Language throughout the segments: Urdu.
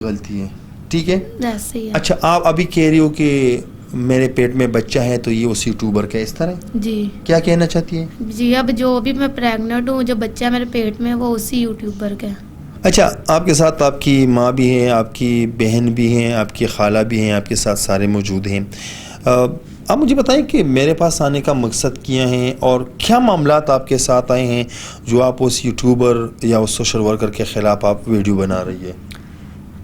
غلطی ہے, ٹھیک ہے. ایسے ہی ہے. اچھا, آپ ابھی کہہ رہی ہو کہ میرے پیٹ میں بچہ ہے تو یہ اس یوٹیوبر کا اس طرح جی کیا کہنا چاہتی ہے؟ جی, اب جو بھی میں پریگننٹ ہوں, جو بچہ میرے پیٹ میں وہ اسی یوٹیوبر کا ہے. اچھا, آپ کے ساتھ آپ کی ماں بھی ہیں, آپ کی بہن بھی ہیں, آپ کی خالہ بھی ہیں, آپ کے ساتھ سارے موجود ہیں. آپ مجھے بتائیں کہ میرے پاس آنے کا مقصد کیا ہیں اور کیا معاملات آپ کے ساتھ آئے ہیں جو آپ اس یوٹیوبر یا اس سوشل ورکر کے خلاف آپ ویڈیو بنا رہی ہے؟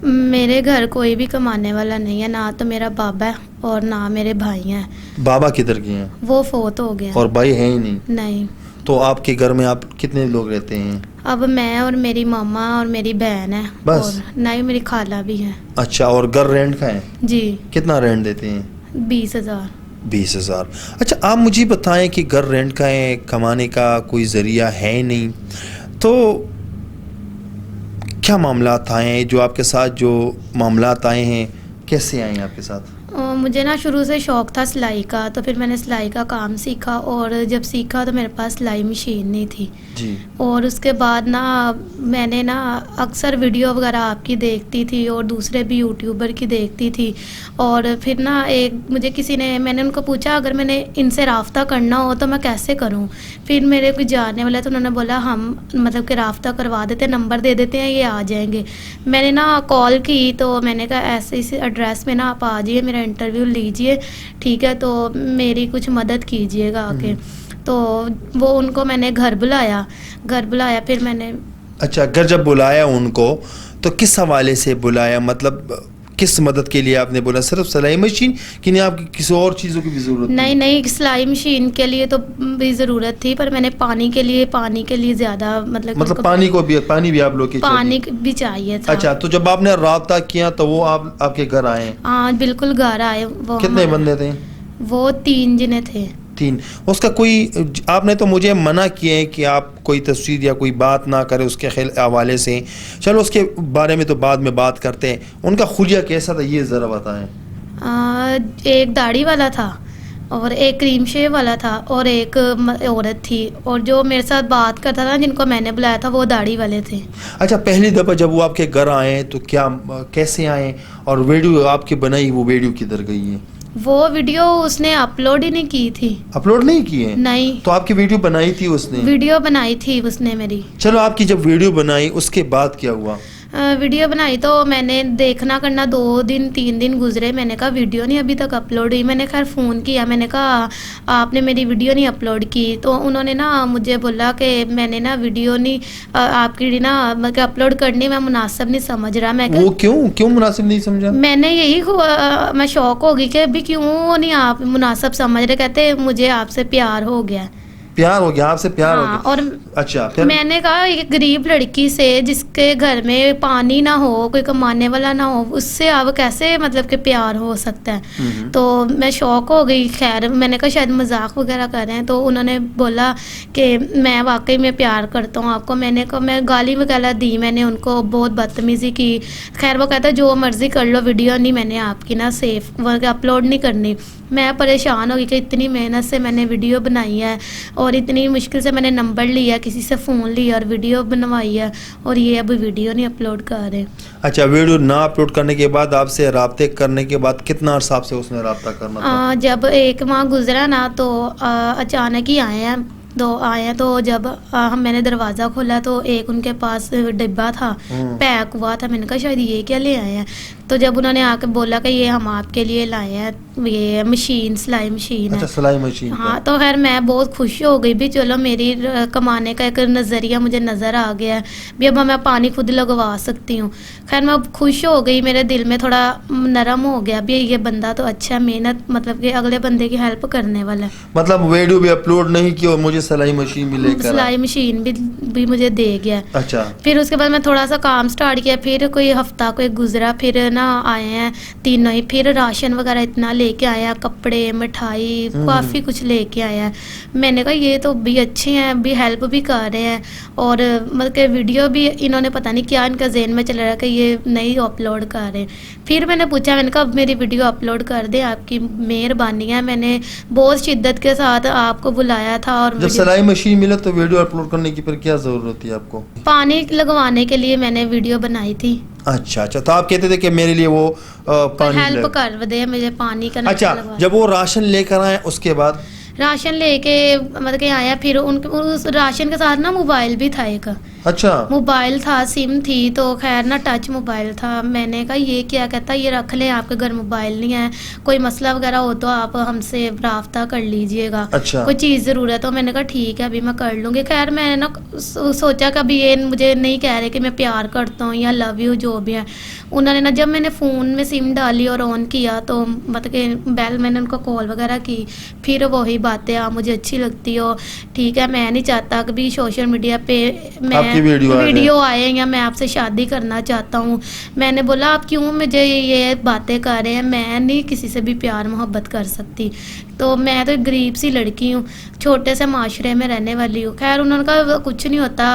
میرے گھر کوئی بھی کمانے والا نہیں ہے, نہ تو میرا بابا ہے اور نہ میرے بھائی ہیں. بابا کدھر گئے ہیں؟ وہ فوت ہو گیا. اور بھائی ہیں ہی نہیں؟ نہیں. تو آپ کے گھر میں آپ کتنے لوگ رہتے ہیں؟ اب میں اور میری ماما اور میری بہن ہے, بس؟ اور نہیں, میری خالہ بھی ہے. اچھا, اور گھر رینٹ کا ہے؟ جی. کتنا رینٹ دیتے ہیں؟ 20,000. 20,000. اچھا, آپ مجھے بتائیں کہ گھر رینٹ کا ہے, کمانے کا کوئی ذریعہ ہے نہیں, تو کیا معاملات آئے ہیں جو آپ کے ساتھ, جو معاملات آئے ہیں کیسے آئے ہیں آپ کے ساتھ؟ مجھے نا شروع سے شوق تھا سلائی کا, تو پھر میں نے سلائی کا کام سیکھا, اور جب سیکھا تو میرے پاس سلائی مشین نہیں تھی. جی. اور اس کے بعد نا میں نے نا اکثر ویڈیو وغیرہ آپ کی دیکھتی تھی اور دوسرے بھی یوٹیوبر کی دیکھتی تھی, اور پھر نا ایک مجھے کسی نے, میں نے ان کو پوچھا اگر میں نے ان سے رابطہ کرنا ہو تو میں کیسے کروں. پھر میرے کوئی جاننے والے تو انہوں نے بولا ہم مطلب کہ رابطہ کروا دیتے, نمبر دے دیتے ہیں, یہ آ جائیں گے. میں نے نا کال کی تو میں نے کہا ایسے اس ایڈریس میں نا آپ آ جائیے, میرا انٹرویو لیجئے, ٹھیک ہے, تو میری کچھ مدد کیجئے گا آ کے. تو وہ ان کو میں نے گھر بلایا, پھر میں نے. اچھا, گھر جب بلایا ان کو تو کس حوالے سے بلایا, مطلب کس مدد کے لیے آپ نے بولا؟ صرف سلائی مشین کہ نہیں آپ کی کسی اور چیزوں کی بھی ضرورت؟ نہیں, سلائی مشین کے لیے تو بھی ضرورت تھی, پر میں نے پانی کے لیے زیادہ مطلب پانی بھی آپ لوگ کی پانی بھی چاہیے تھا. اچھا, تو جب آپ نے رابطہ کیا تو وہ آپ کے گھر آئے؟ ہاں بالکل گھر آئے. وہ کتنے بندے تھے؟ وہ 3 جنے تھے. 3. اس کا کوئی, آپ نے تو مجھے منع کیا ہے کہ آپ کوئی تصویر یا کوئی بات نہ کرے اس کے حوالے سے, چلو اس کے بارے میں تو بعد میں بات کرتے ہیں. ان کا خلیہ کیسا تھا یہ ذرا بتائیں. ایک داڑھی والا تھا اور ایک کریم شیو والا تھا اور ایک عورت تھی, اور جو میرے ساتھ بات کرتا تھا جن کو میں نے بلایا تھا وہ داڑھی والے تھے. اچھا, پہلی دفعہ جب وہ آپ کے گھر آئے تو کیا, کیسے آئے, اور ویڈیو آپ کی بنائی وہ ویڈیو کدھر گئی ہے؟ وہ ویڈیو اس نے اپلوڈ ہی نہیں کی تھی. اپلوڈ نہیں کی ہے؟ نہیں. تو آپ کی ویڈیو بنائی تھی اس نے؟ ویڈیو بنائی تھی اس نے میری. چلو, آپ کی جب ویڈیو بنائی اس کے بعد کیا ہوا؟ ویڈیو بنائی تو میں نے دیکھنا کرنا 2-3 دن گزرے, میں نے کہا ویڈیو نہیں ابھی تک اپلوڈ ہوئی. میں نے خیر فون کیا, میں نے کہا آپ نے میری ویڈیو نہیں اپلوڈ کی. تو انہوں نے نا مجھے بولا کہ میں نے نا ویڈیو نہیں آپ کی نا مطلب اپلوڈ کرنی میں مناسب نہیں سمجھ رہا. میں وہ کیوں مناسب نہیں سمجھا؟ میں نے یہی میں شوق ہو گئی کہ ابھی کیوں نہیں آپ مناسب سمجھ رہے. کہتے مجھے آپ سے پیار ہو گیا. آپ سے پیار ہو گیا. اور اچھا, میں نے کہا ایک غریب لڑکی سے جس کے گھر میں پانی نہ ہو, کوئی کمانے والا نہ ہو, اس سے اب کیسے مطلب کہ پیار ہو سکتا ہے. تو میں شوق ہو گئی. خیر میں نے کہا شاید مذاق وغیرہ کر رہے ہیں, تو انہوں نے بولا کہ میں واقعی میں پیار کرتا ہوں آپ کو. میں نے کہا, میں گالی وغیرہ دی میں نے ان کو, بہت بدتمیزی کی. خیر وہ کہتا جو مرضی کر لو, ویڈیو نہیں میں نے آپ کی نا سیف اپلوڈ نہیں کرنی. میں پریشان ہو گئی کہ اتنی محنت سے میں نے ویڈیو بنائی ہے اور اتنی مشکل سے میں نے نمبر لیا, کسی سے فون لیا اور ویڈیو بنوائی ہے, اور یہ اب ویڈیو نہیں اپلوڈ کر رہے. اچھا, ویڈیو نہ اپلوڈ کرنے کے بعد آپ سے رابطے کرنے کے بعد کتنا عرصہ آپ سے اس نے رابطہ کرنا تھا؟ جب 1 ماہ گزرا نا تو اچانک ہی آئے ہیں. تو جب میں نے دروازہ کھولا تو ایک ان کے پاس ڈبہ تھا پیک ہوا تھا. میں نے کہا شاید یہ کیا لے آئے ہیں. تو جب انہوں نے آ کے بولا کہ یہ ہم آپ کے لیے لائے ہیں, یہ مشین, سلائی مشین ہے. اچھا, سلائی مشین. ہاں, تو خیر میں بہت خوش ہو گئی بھی, چلو میری کمانے کا ایک نظریہ مجھے نظر آ گیا ہے بھی, اب میں پانی خود لگوا سکتی ہوں. خیر میں خوش ہو گئی, میرے دل میں تھوڑا نرم ہو گیا بھی یہ بندہ تو اچھا محنت مطلب کہ اگلے بندے کی ہیلپ کرنے والا ہے. مطلب ویڈیو بھی اپلوڈ نہیں کی اور مجھے سلائی مشین بھی لے کر, سلائی مشین بھی مجھے دے گیا. اچھا. پھر اس کے بعد میں تھوڑا سا کام سٹارٹ کیا, پھر کوئی ہفتہ کوئی گزرا, پھر نا آئے ہیں تینوں ہی, پھر راشن وغیرہ اتنا لے کے آیا, کپڑے, مٹھائی, کافی کچھ لے کے آیا. میں نے کہا یہ تو بھی اچھے ہیں, بھی ہیلپ بھی کر رہے ہیں, اور مطلب کہ ویڈیو بھی انہوں نے پتہ نہیں کیا ان کا ذہن میں چل رہا کہ یہ نہیں اپلوڈ کر رہے. پھر میں نے پوچھا, میں نے کہا اب میری ویڈیو اپلوڈ کر دیں, آپ کی مہربانی ہے. میں نے بہت شدت کے ساتھ آپ کو بلایا تھا. اور جب سلائی مشین ملا تو ویڈیو اپلوڈ کرنے کی پھر کیا ضرورت ہوتی ہے آپ کو؟ پانی لگوانے کے لیے میں نے ویڈیو بنائی تھی. اچھا تو آپ کہتے تھے کہ میرے لیے وہ پانی ہیلپ کر دے مجھے پانی کا. اچھا جب وہ راشن لے کر آئے اس کے بعد راشن لے کے مطلب کہ آیا, پھر ان اس راشن کے ساتھ نا موبائل بھی تھا ایک. اچھا موبائل تھا, سم تھی, تو خیر نا ٹچ موبائل تھا. میں نے کہا یہ کیا, کہتا یہ رکھ لیں, آپ کے گھر موبائل نہیں ہے, کوئی مسئلہ وغیرہ ہو تو آپ ہم سے رابطہ کر لیجئے گا. اچھا کوئی چیز ضرورت ہو. میں نے کہا ٹھیک ہے ابھی میں کر لوں گی. خیر میں نے نا سوچا کہ ابھی یہ مجھے نہیں کہہ رہے کہ میں پیار کرتا ہوں یا لو یو جو بھی ہے. انہوں نے نا جب میں نے فون میں سم ڈالی اور آن کیا تو مطلب کہ بیل میں نے ان کو کال وغیرہ کی, پھر وہی باتیں آپ مجھے اچھی لگتی ہو, ٹھیک ہے میں نہیں چاہتا کہ بھی سوشل میڈیا پہ میں ویڈیو آئے یا میں آپ سے شادی کرنا چاہتا ہوں. میں نے بولا آپ کیوں مجھے یہ باتیں کر رہے ہیں, میں نہیں کسی سے بھی پیار محبت کر سکتی. تو میں تو ایک غریب سی لڑکی ہوں, چھوٹے سے معاشرے میں رہنے والی ہوں. خیر انہوں نے کہا کچھ نہیں ہوتا,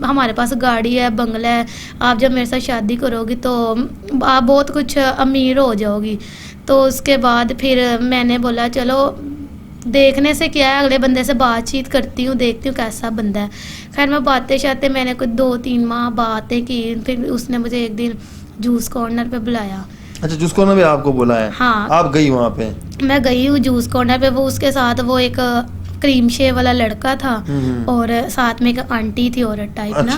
ہمارے پاس گاڑی ہے, بنگلہ ہے, آپ جب میرے ساتھ شادی کرو گی تو آپ بہت کچھ امیر ہو جاؤ گی. تو اس کے بعد پھر میں نے بولا چلو دیکھنے سے کیا ہے, اگلے بندے سے بات چیت کرتی ہوں, دیکھتی ہوں کیسا بندہ ہے. خیر میں باتیں شاتے میں نے کچھ 2-3 ماہ باتیں کی. پھر اس نے مجھے ایک دن جوس کارنر پہ بلایا. اچھا جوس کارنر پہ آپ کو بلایا؟ ہاں آپ گئی وہاں پہ؟ میں گئی ہوں جوس کارنر پہ. وہ اس کے ساتھ وہ ایک کریم شے والا لڑکا تھا اور ساتھ میں ایک آنٹی تھی عورت ٹائپ نا.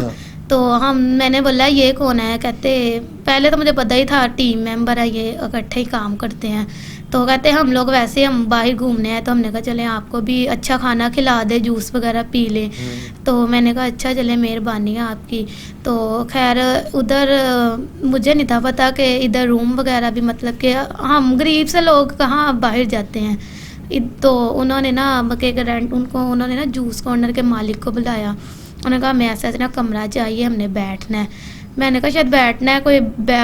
تو میں نے بولا یہ کون ہے, کہتے پہلے تو مجھے پتہ ہی تھا ٹیم ممبر ہے, یہ اکٹھے ہی کام کرتے ہیں. تو کہتے ہم لوگ ویسے ہم باہر گھومنے ہیں, تو ہم نے کہا چلیں آپ کو بھی اچھا کھانا کھلا دے, جوس وغیرہ پی لیں. تو میں نے کہا اچھا چلیں مہربانی ہے آپ کی. تو خیر ادھر مجھے نہیں تھا پتا کہ ادھر روم وغیرہ بھی مطلب کہ ہم غریب سے لوگ کہاں باہر جاتے ہیں. تو انہوں نے نا رینٹ انہوں نے نا جوس کارنر کے مالک کو بلایا. انہوں نے کہا میں ایسا نا کمرہ چاہیے, ہم نے بیٹھنا ہے. میں نے کہا شاید بیٹھنا ہے, کوئی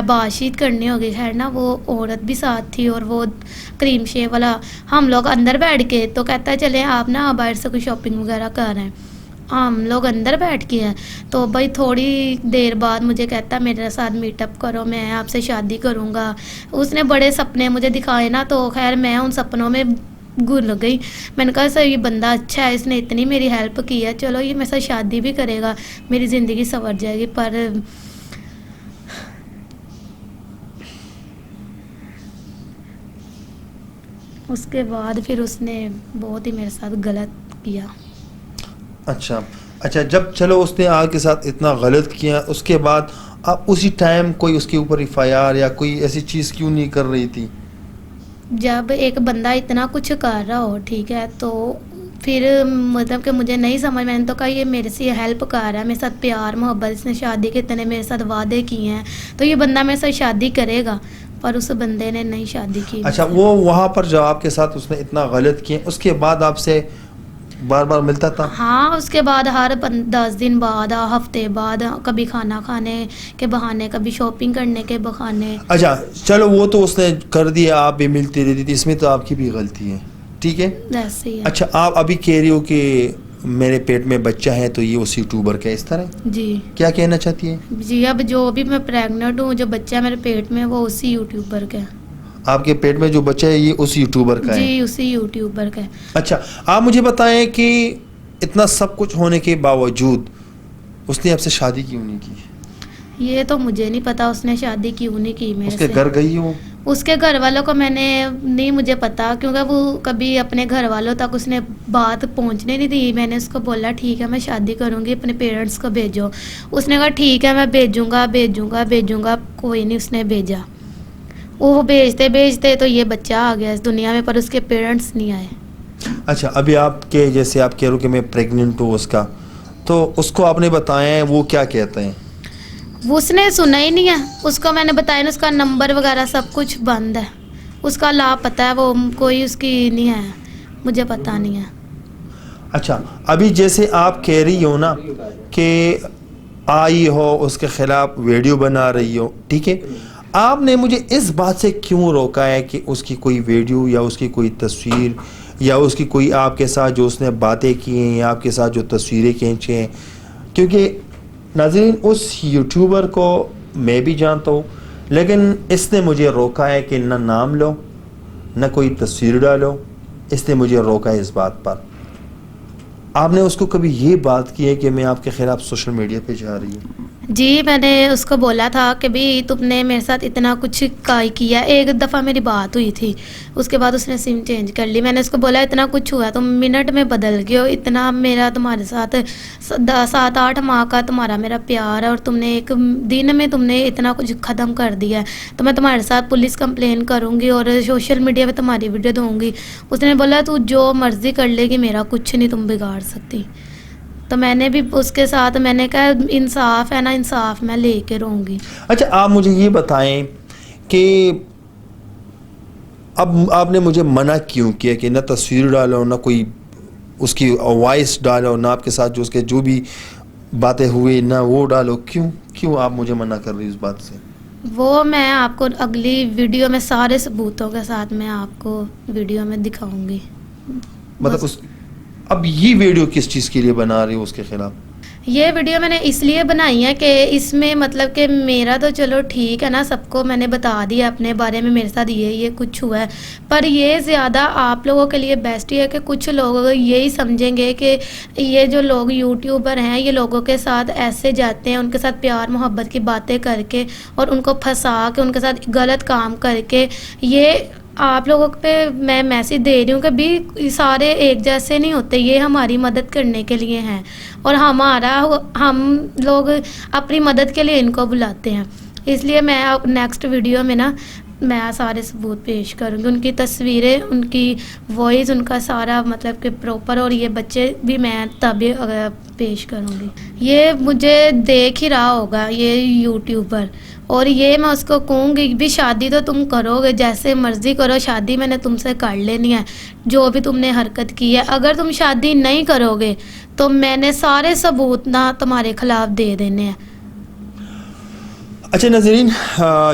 بات چیت کرنی ہوگی. خیر نا وہ عورت بھی ساتھ تھی اور وہ کریم شے والا. ہم لوگ اندر بیٹھ کے, تو کہتا ہے چلے آپ نا باہر سے کوئی شاپنگ وغیرہ کر رہے ہیں. ہم لوگ اندر بیٹھ کے ہیں. تو بھائی تھوڑی دیر بعد مجھے کہتا ہے میرے ساتھ میٹ اپ کرو, میں آپ سے شادی کروں گا. اس نے بڑے سپنے مجھے دکھائے نا, تو خیر میں ان سپنوں میں گل گئی. میں نے کہا سر یہ بندہ اچھا ہے, اس نے اتنی میری ہیلپ کی ہے, چلو یہ میرے ساتھ شادی بھی کرے گا, میری زندگی سنور جائے گی. پر اس کے بعد پھر اس نے بہت ہی میرے ساتھ غلط کیا. اچھا جب چلو اس نے آپ کے ساتھ اتنا غلط کیا, اس کے بعد آپ اسی ٹائم کوئی اس کے اوپر FIR یا کوئی ایسی چیز کیوں نہیں کر رہی تھی؟ جب ایک بندہ اتنا کچھ کر رہا ہو, ٹھیک ہے, تو پھر مطلب کہ مجھے نہیں سمجھ, میں نے تو کہا یہ میرے سے ہیلپ کر رہا ہے, میرے ساتھ پیار محبت, اس نے شادی کے اتنے میرے ساتھ وعدے کیے ہیں, تو یہ بندہ میرے ساتھ شادی کرے گا. پر اس بندے نے نہیں شادی کی. اچھا وہ وہاں پر جو آپ کے ساتھ اس نے اتنا غلط کیا, اس کے بعد آپ سے بار بار ملتا تھا؟ ہاں اس کے بعد ہر 10 دن بعد, ہفتے بعد, کبھی کھانا کھانے کے بہانے, کبھی شاپنگ کرنے کے بہانے. اچھا چلو وہ تو اس نے کر دیا, آپ بھی ملتی رہتی تھی, اس میں تو آپ کی بھی غلطی ہے, ٹھیک ہے. ایسے ہی ہے. اچھا آپ ابھی کہہ رہی ہو کہ میرے پیٹ میں بچہ ہے تو یہ اس یوٹیوبر کا, اس طرح جی کیا کہنا چاہتی ہے؟ جی اب جو بھی میں پریگننٹ ہوں, جو بچہ میرے پیٹ میں وہ اسی یوٹیوبر کا ہے. آپ کے پیٹ میں جو بچہ ہے یہ اس یوٹیوبر کا ہے؟ جی اسی یوٹیوبر کا ہے. اچھا آپ مجھے بتائیں کہ اتنا سب کچھ ہونے کے باوجود اس نے آپ سے شادی کیوں نہیں کی؟ یہ تو مجھے نہیں پتا اس نے شادی کیوں نہیں کی میرے سے. اس کے گھر گئی ہو؟ اس کے گھر والوں کو میں نے نہیں مجھے پتا, کیونکہ وہ کبھی اپنے گھر والوں تک اس نے بات پہنچنے نہیں دی. میں نے اس کو بولا ٹھیک ہے میں شادی کروں گی, اپنے پیرنٹس کو بھیجو. اس نے کہا ٹھیک ہے میں بھیجوں گا. کوئی نہیں اس نے بھیجا. وہ بھیجتے تو یہ بچہ آ گیا اس دنیا میں, پر اس کے پیرنٹس نہیں آئے. اچھا ابھی آپ کے جیسے آپ کہہ رہے ہو کہ میں پریگننٹ ہوں اس کا, تو اس کو آپ نے بتایا ہے, وہ کیا کہتے ہیں؟ اس نے سنا ہی نہیں ہے. اس کو میں نے بتایا نا, اس کا نمبر وغیرہ سب کچھ بند ہے, اس کا لاپتہ ہے, وہ کوئی اس کی نہیں ہے, مجھے پتا نہیں ہے. اچھا ابھی جیسے آپ کہہ رہی ہو نا کہ آئی ہو اس کے خلاف ویڈیو بنا رہی ہو, ٹھیک ہے, آپ نے مجھے اس بات سے کیوں روکا ہے کہ اس کی کوئی ویڈیو یا اس کی کوئی تصویر یا اس کی کوئی آپ کے ساتھ جو اس نے باتیں کی ہیں یا آپ کے ساتھ جو تصویریں کھینچے ہیں؟ کیونکہ ناظرین اس یوٹیوبر کو میں بھی جانتا ہوں, لیکن اس نے مجھے روکا ہے کہ نہ نام لو نہ کوئی تصویر ڈالو. اس نے مجھے روکا ہے اس بات پر. آپ نے اس کو کبھی یہ بات کی ہے کہ میں آپ کے خلاف سوشل میڈیا پہ جا رہی ہوں؟ جی میں نے اس کو بولا تھا کہ بھی تم نے میرے ساتھ اتنا کچھ کیا. ایک دفعہ میری بات ہوئی تھی, اس کے بعد اس نے سم چینج کر لی. میں نے اس کو بولا اتنا کچھ ہوا, تم منٹ میں بدل گئے ہو, اتنا میرا تمہارے ساتھ 7-8 ماہ کا تمہارا میرا پیار ہے, اور تم نے ایک دن میں تم نے اتنا کچھ ختم کر دیا ہے, تو میں تمہارے ساتھ پولیس کمپلین کروں گی اور سوشل میڈیا پہ تمہاری ویڈیو دوں گی. اس نے بولا تو جو مرضی کر لے گی, میرا کچھ نہیں تم بگاڑ سکتی. تو میں نے بھی اس کے ساتھ میں نے کہا انصاف ہے نا, انصاف میں لے کے رہوں گی. اچھا آپ مجھے یہ بتائیں کہ اب آپ نے مجھے منع کیوں کیا کہ نہ تصویر ڈالو, نہ کوئی اس کی وائس ڈالو, نہ آپ کے ساتھ جو اس کے جو بھی باتیں ہوئی نہ وہ ڈالو؟ کیوں آپ مجھے منع کر رہی اس بات سے؟ وہ میں آپ کو اگلی ویڈیو میں سارے ثبوتوں کے ساتھ میں آپ کو ویڈیو میں دکھاؤں گی. مطلب اب یہ ویڈیو کس چیز کے لیے بنا رہی ہو اس کے خلاف؟ یہ ویڈیو میں نے اس لیے بنائی ہے کہ اس میں مطلب کہ میرا تو چلو ٹھیک ہے نا, سب کو میں نے بتا دیا اپنے بارے میں, میرے ساتھ یہ کچھ ہوا ہے, پر یہ زیادہ آپ لوگوں کے لیے بیسٹ ہی ہے کہ کچھ لوگ یہی سمجھیں گے کہ یہ جو لوگ یوٹیوبر ہیں یہ لوگوں کے ساتھ ایسے جاتے ہیں, ان کے ساتھ پیار محبت کی باتیں کر کے اور ان کو پھنسا کے ان کے ساتھ غلط کام کر کے. یہ آپ لوگوں پہ میں میسیج دے رہی ہوں کہ بھی سارے ایک جیسے نہیں ہوتے, یہ ہماری مدد کرنے کے لیے ہیں اور ہم لوگ اپنی مدد کے لیے ان کو بلاتے ہیں. اس لیے میں نیکسٹ ویڈیو میں نا میں سارے ثبوت پیش کروں گی, ان کی تصویریں, ان کی وائس, ان کا سارا مطلب کہ پراپر, اور یہ بچے بھی میں تب پیش کروں گی. یہ مجھے دیکھ ہی رہا ہوگا یہ یوٹیوبر, اور یہ میں اس کو کہوں گی بھی شادی تو تم کرو گے, جیسے مرضی کرو, شادی میں نے تم سے کر لینی ہے جو بھی تم نے حرکت کی ہے. اگر تم شادی نہیں کرو گے تو میں نے سارے ثبوت نہ تمہارے خلاف دے دینے ہیں. اچھا ناظرین,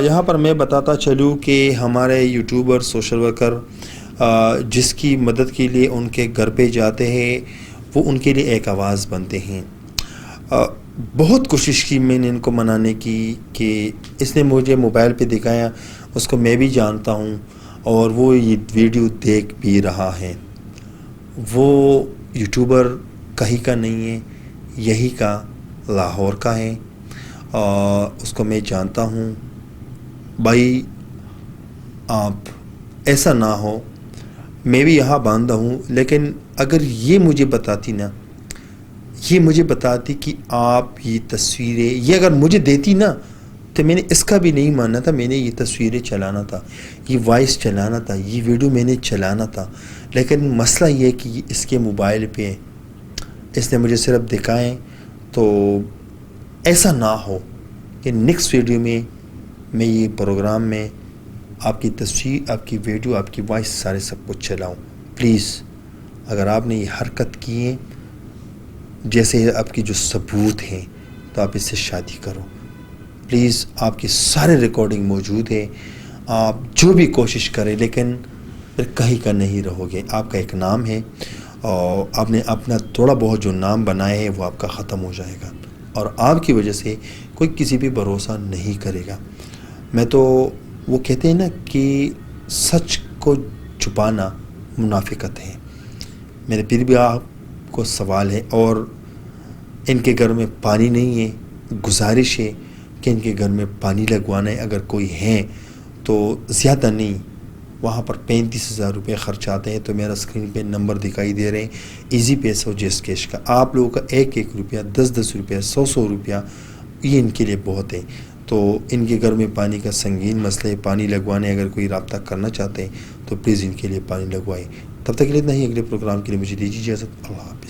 یہاں پر میں بتاتا چلوں کہ ہمارے یوٹیوبر سوشل ورکر جس کی مدد کے لیے ان کے گھر پہ جاتے ہیں وہ ان کے لیے ایک آواز بنتے ہیں. بہت کوشش کی میں نے ان کو منانے کی کہ اس نے مجھے موبائل پہ دکھایا, اس کو میں بھی جانتا ہوں اور وہ یہ ویڈیو دیکھ بھی رہا ہے. وہ یوٹیوبر کہیں کا نہیں ہے, یہی کا لاہور کا ہے, اس کو میں جانتا ہوں. بھائی آپ ایسا نہ ہو, میں بھی یہاں باندھا ہوں, لیکن اگر یہ مجھے بتاتی نا, یہ مجھے بتاتی کہ آپ یہ تصویریں یہ اگر مجھے دیتی نا, تو میں نے اس کا بھی نہیں ماننا تھا, میں نے یہ تصویریں چلانا تھا, یہ وائس چلانا تھا, یہ ویڈیو میں نے چلانا تھا. لیکن مسئلہ یہ کہ اس کے موبائل پہ اس نے مجھے صرف دکھائیں. تو ایسا نہ ہو کہ نیکسٹ ویڈیو میں یہ پروگرام میں آپ کی تصویر, آپ کی ویڈیو, آپ کی وائس سارے سب کچھ چلاؤں. پلیز اگر آپ نے یہ حرکت کی ہے, جیسے آپ کی جو ثبوت ہیں, تو آپ اس سے شادی کرو. پلیز آپ کی سارے ریکارڈنگ موجود ہے, آپ جو بھی کوشش کریں, لیکن پھر کہیں کا نہیں رہو گے. آپ کا ایک نام ہے اور آپ نے اپنا تھوڑا بہت جو نام بنائے ہیں وہ آپ کا ختم ہو جائے گا, اور آپ کی وجہ سے کوئی کسی پہ بھروسہ نہیں کرے گا. میں تو وہ کہتے ہیں نا کہ سچ کو چھپانا منافقت ہے. میرے پھر بھی آپ کو سوال ہے, اور ان کے گھر میں پانی نہیں ہے, گزارش ہے کہ ان کے گھر میں پانی لگوانا ہے. اگر کوئی ہیں تو زیادہ نہیں, وہاں پر 35,000 روپے خرچ آتے ہیں. تو میرا اسکرین پہ نمبر دکھائی دے رہے ہیں, ایزی پیسہ اور جیس کیش کا. آپ لوگوں کا 1-1 روپیہ, 10-10 روپیہ, 100-100 روپیہ یہ ان کے لیے بہت ہے. تو ان کے گھر میں پانی کا سنگین مسئلہ ہے, پانی لگوانے اگر کوئی رابطہ کرنا چاہتے ہیں تو پلیز ان کے لیے پانی لگوائیں. تب تک کے لیے اتنا ہی, اگلے پروگرام کے لیے مجھے دیجیے اجازت. اللہ حافظ.